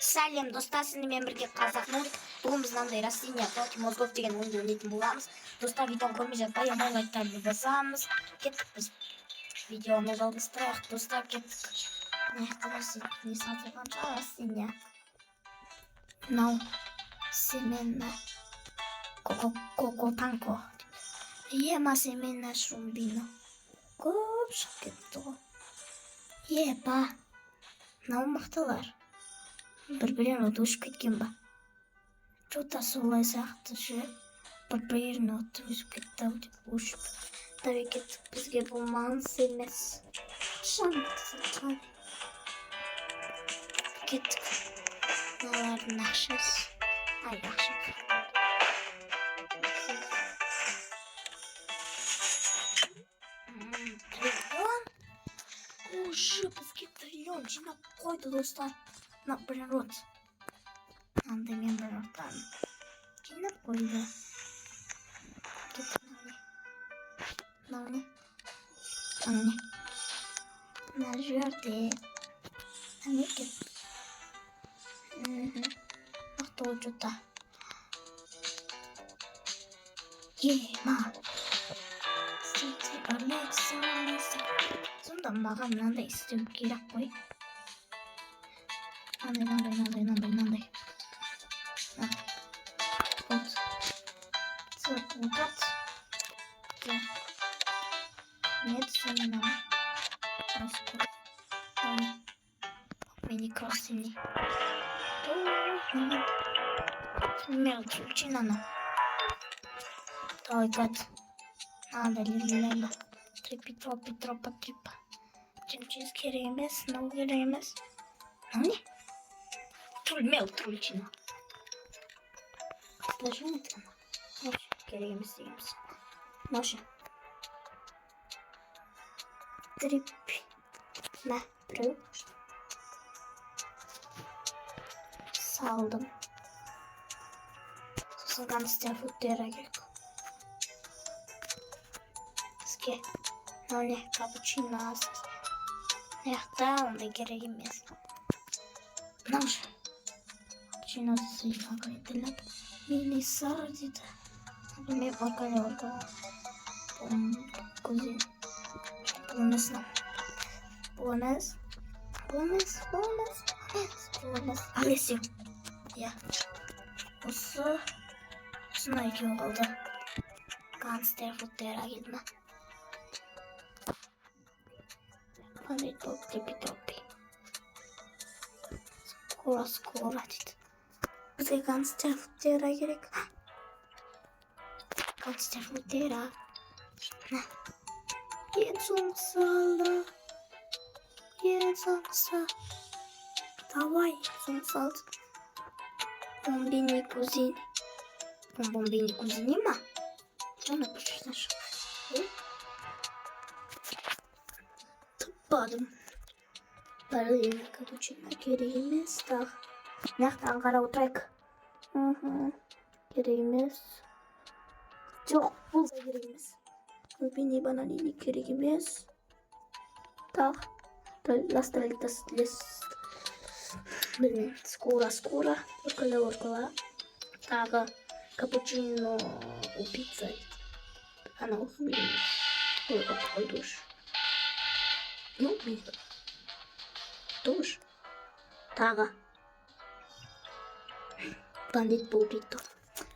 Сәлем достар, сіздермен бірге Қазақмуд. Бүгін біз мынандай растение против мозгов деген ойынды ойнайтын боламыз. Достар, видеоны көрмей жатпай амал лайктарды басамыз. Кеттік біз. Видеоны жалғастырайық. Достар, кеттік. Не сатылғанша растение. Мынау семена кокопанко. Ема семена шрумбино. Көп шығып кетті ғой. Епа. Мынау мықтылар. Бір-бірін өтіп кеткен ба? Что-то солай сияқты ше. Бір-бірін өтіп кетті деп өшіп. Таби кеттік, бізге бұл маңыз емес. Шамды кеттік. Мыналардың ақшасы. Ай, ақша. Триллион? Уже бізге триллион жинап қойды, достар. Наоборот. Анда мен бір ортан жинап қойды. Мынау не? Мына жерде. Не кет? Мықты учута. Ема. Сонда маған мынандай істеу керек қой. Мынандай. Вот. Нет, семена. Мини красивый. Мелочь, чинано. Давай, гад. Надо лилила. Трипа. Чимчиз керек емес, мынау керек емес. Мынау не? Трульчина. Сложим это. Керек емес дегенбіз. Ноша. Трипма. Біреу. Салдым. Сосын гангстер футтера керек. Бізге. Мынау не? Капучино асыз. Яқта ондай керек емес. Мынау же. Капучино сыйға қайтылап. Мини сар дейді. Мен оркала. Кузин. Бұл емес. Алесеу. Я. Осыны екеу қалды. Гангстер футтера келді. Трипи. Скоро дейді. Бізге гангстер футтера керек. Гангстер футтера. Ең соңғысы. Давай, соңғысы алды. Бомбини кузини ма? Жана пішіне шығып. Тыппадым. Балерина капучино керек емес. Мынаяқтан қарап отырайық. Керек емес. Жоқ, бұл да керек емес. Бомбини бананини керек емес. Las talitas скоро. Оркала. Тағы капучино пицца. Анау ой, душ. Душ. Тағы. Бандит буррито.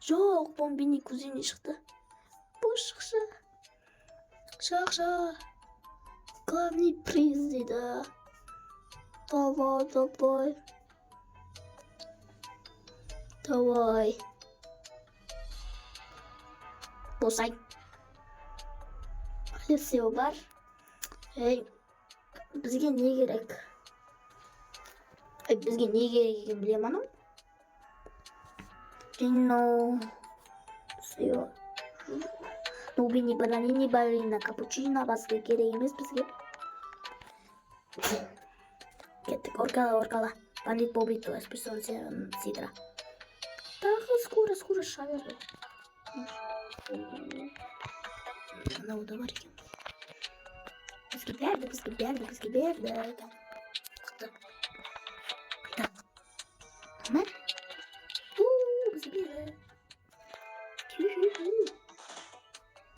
Жоқ, бомбини кузини шықты. Бұл шықшы. Главный приз дейді. Давай. Босай. Алесеу бар. Бізге не керек? Бізге не керек екен білем анау? Нубини бананини балерина капучино басқа керек емес бізге. Кеттік, оркала. Бандит буррито, эспрессо сидра. Тағы скоро шаверді. Анау да бар екен. Бізге берді. Hemen. Bizi bir.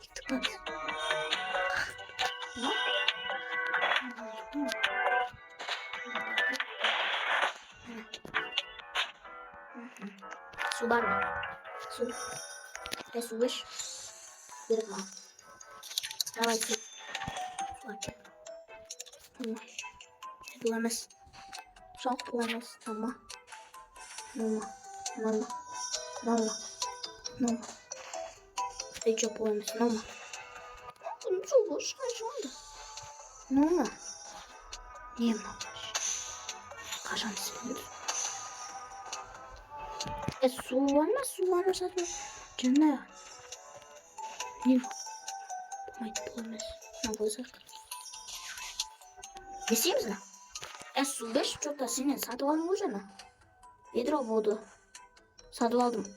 Gittik bak. Ne? Su var mı? Su. Ve su var. Bir var. Давай su. Ладно. Bulamaz. Çok bulamaz. Tamam. Mama. Ты чё bulamaz? Mama. Ну что, больше хожу. Mama. Не мама. Kaşan sinir. Su var mı zaten? Canım. Ne bu? Bulamaz. Ne bulacak? Несем за? Su 5 çok da senin satın alma hocana. Ведро воду. Satın aldım.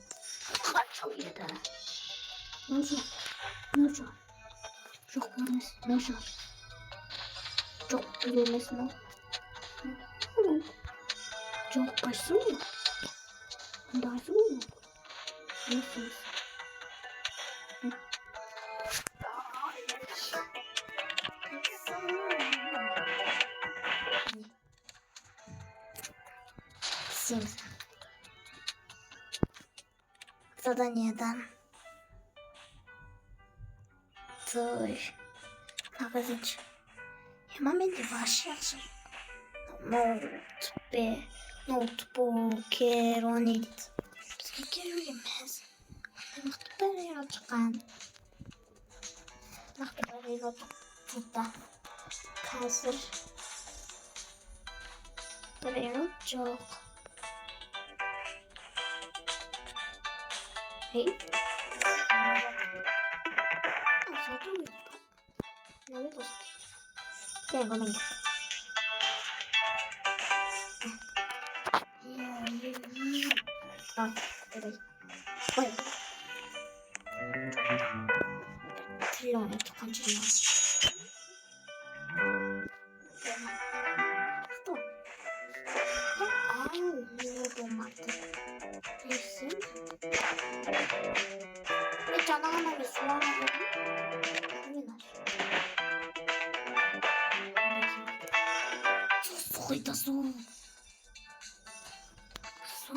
Kaç oluyor da? Ne olacak? Çok bulamaz. Ne olacak? Çok bulamaz mı? Çok kaçsın mı? Daha su mu? Nasıl? Sims. Заданиедан. Той. Магазинчик. Hemen başlayalım. Ноутбук керонит. Бізге керек емес. Нақты бір үйрет шыққан. Нақты бір үйрет burada. Қазір бір үйрет жоқ. Hey. Satu lupa. Lalu terus. Saya ngomong gitu. Oh, tadi. Oh. Trilon itu kan trilon. Tuh. Udah mati. Listen. Ini jangan ada suara lagi. Ini Soyda su. Su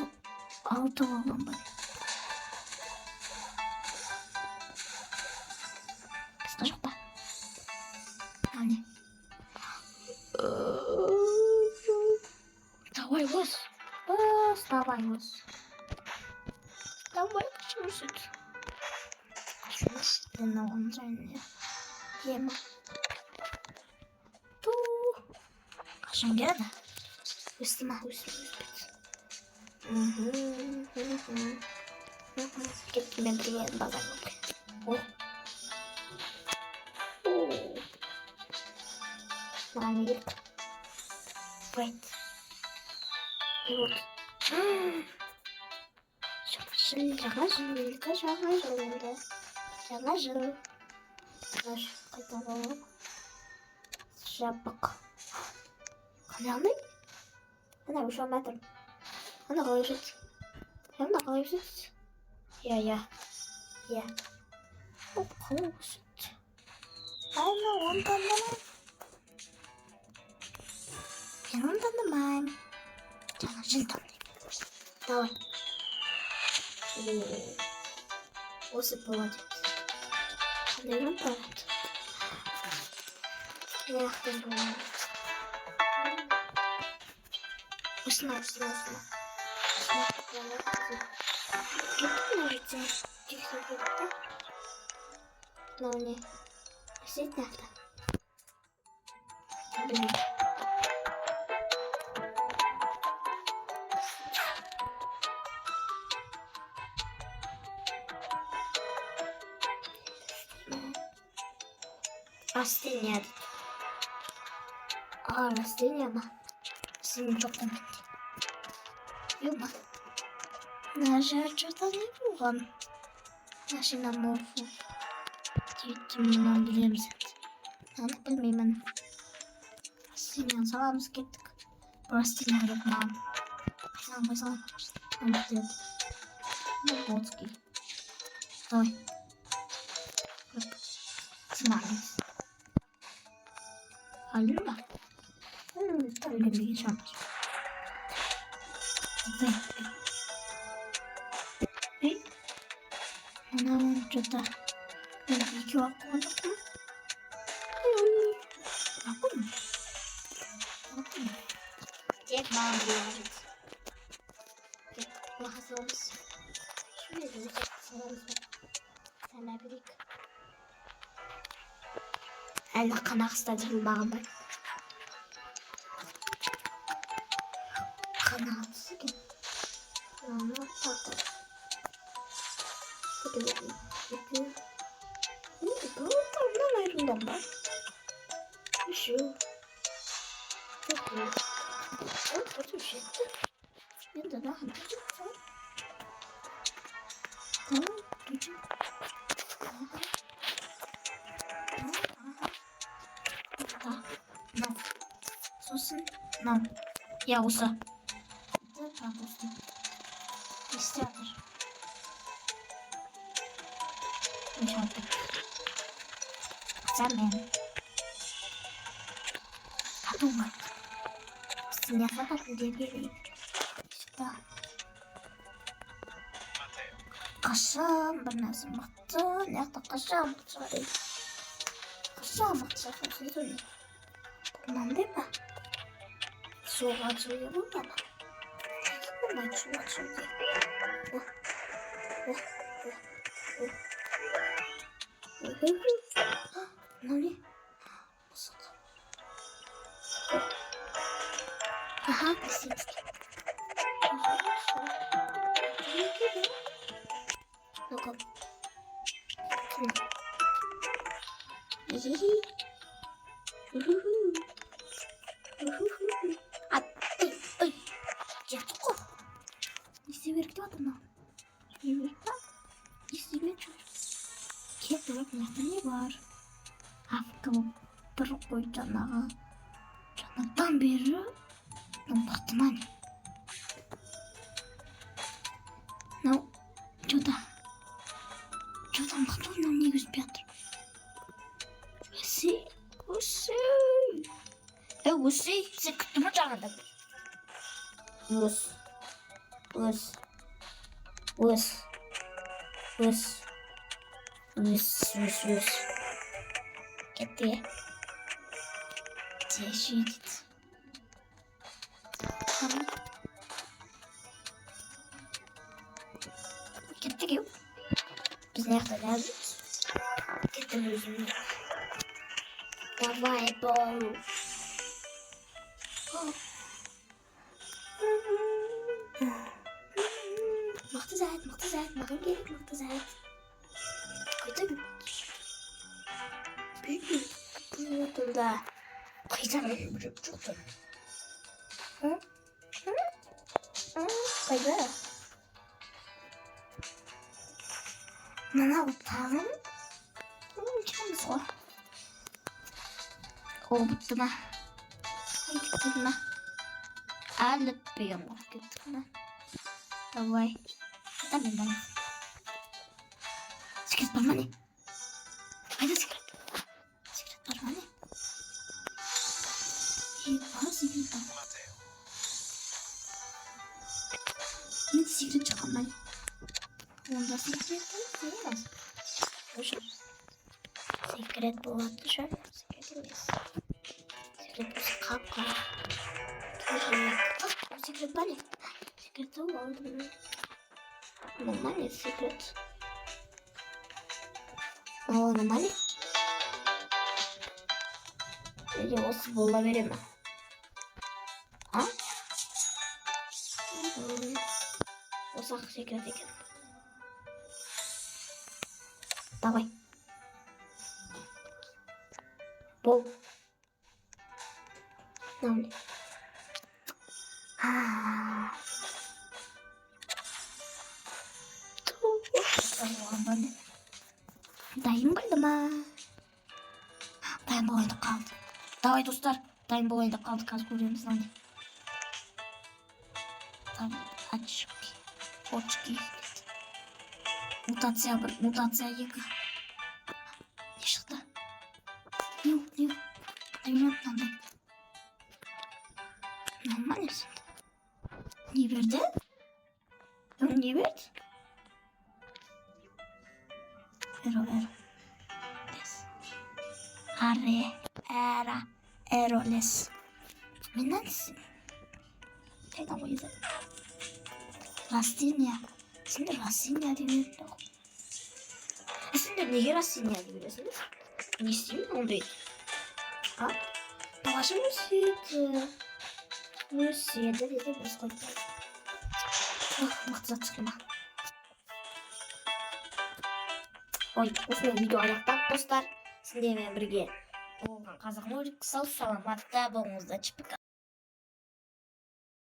altı olan bak. Kısa çok da. Yani. Давай вас. Давай вас. Давай кушать. Кушать. Да на он же. Ема. Ту. Kaşın geldi. Üstüme. Gittim ben bir yerim bazen yok. Yani git. Wait. Вот. Жаңа жыл. Қайталау. Жабық. Қандай? Ана ушам жатыр. Ана қалай жүрсіз? Я. О, қалай жүрсіз? Ана оны таңдамайм. Мен оны таңдамайм. Жаңа жыл таңдайм. Давай. Осы болады. Қандай жыл болады? Яқтан болады. Осына. Кетті можете? Тихо кетті. Мынау не? Сет надо. Блин. Растение. Растение ма. Синим çok komik. Yok bak. Naşer çatan ne bu lan? Naşina morfu. Tüytümden biliyorum zaten. Yani bilmeyeyim ben. Rastine salamız gittik. Rastine yok lan. Salam. Амстел. Ботский. Давай. Смайлис. Алина. Там любви шанс. Эй. Она что-то. Ничего аккуратно. Аккуратно. Tek bağlıyoruz. Mahzumuz. Şöyle bir sorumuz var. Sana birik. Әлі қанақста деген бағым бар. Қанақсы екен. Оны тағы. Бұлтарынан айрылдан бар. Үші. Çok iyi. Çok kötü bir şeydi. Bir de daha küçük var. Tamam, küçük. No. Sosun. No. Ya usa. Da papustu. İstiyordur. İnşallah. Sen benim. Hadi umarım. Sınıfa bakın diye geleyim. İşte. Kaşam bir nazım baktı. Nerede kaşam baktı? Kaşam baktı. Bundan değil mi? Soğuk açıyor bundan. Bundan soğuk açıyor. Ne? Aha, kesin. Bakalım. Ay. Jatuh. Isi verdi adına. Evet. Isi verdi. Kira ne var? Hafta bir koy canağa. Canaktan beri. Baktım hani. No. Joda. Joda baktım ne güzel bir adır. Usi. Usi. Sen kutuma canında. Us. Gitti. Teşekkür. Tamam. Gittik yok. Biz nerede lazımız? Gittim yüzümü. Давай, бол. Мактазайт. Маған керек мактазайт. Қайда büyük. Bu yurdumda. Kayda büyük çıktı. Kayda. Bana utanın. Çabuk var. O bitti mi? Bitti mi? Alıp bir yamuk gitti mi? Давай. Tamam bana. Секрет пармани. Haydi sekret. Sekret parmani. Sekret parmani. Ne sekret çıkarmani. Onda sekret değil. Boşver. Sekret bu attı şöyle. Sekretimiz. Sekret bu kapkara. Bu sekret bani. Sekret o oldu. Нормальный секрет. О, нормальный? Или осы бола бере ме? А? Осы ақ секрет екен. Давай. Бол. Нормальный. Dayım burada mı? Dayım bu oyunda kaldı. Davay dostlar. Dayım bu oyunda kaldı. Kaz koruyoruz lan. Tamam aç. Очки. Mutatsiya 1, mutatsiya 2. Ne çıktı? Yok. Ayıplandı. Normal misin? Niye verdi? Niye verdi? Ero. Les. Eroles. Neredesin? Neden bu yüzden? Rastinya. Şimdi Rastinya diye yok. Şimdi niye Rastinya diye biliyorsunuz? Ne istiyorsun onu değil. Ha? Başım müsiydi. Müsiydi dedi biz koyduk. Mıhtı çıkma. Ой, осындай видео аяқтап достар. Сіздермен бірге болған қазақ мультик сау саламатта болыңыздар.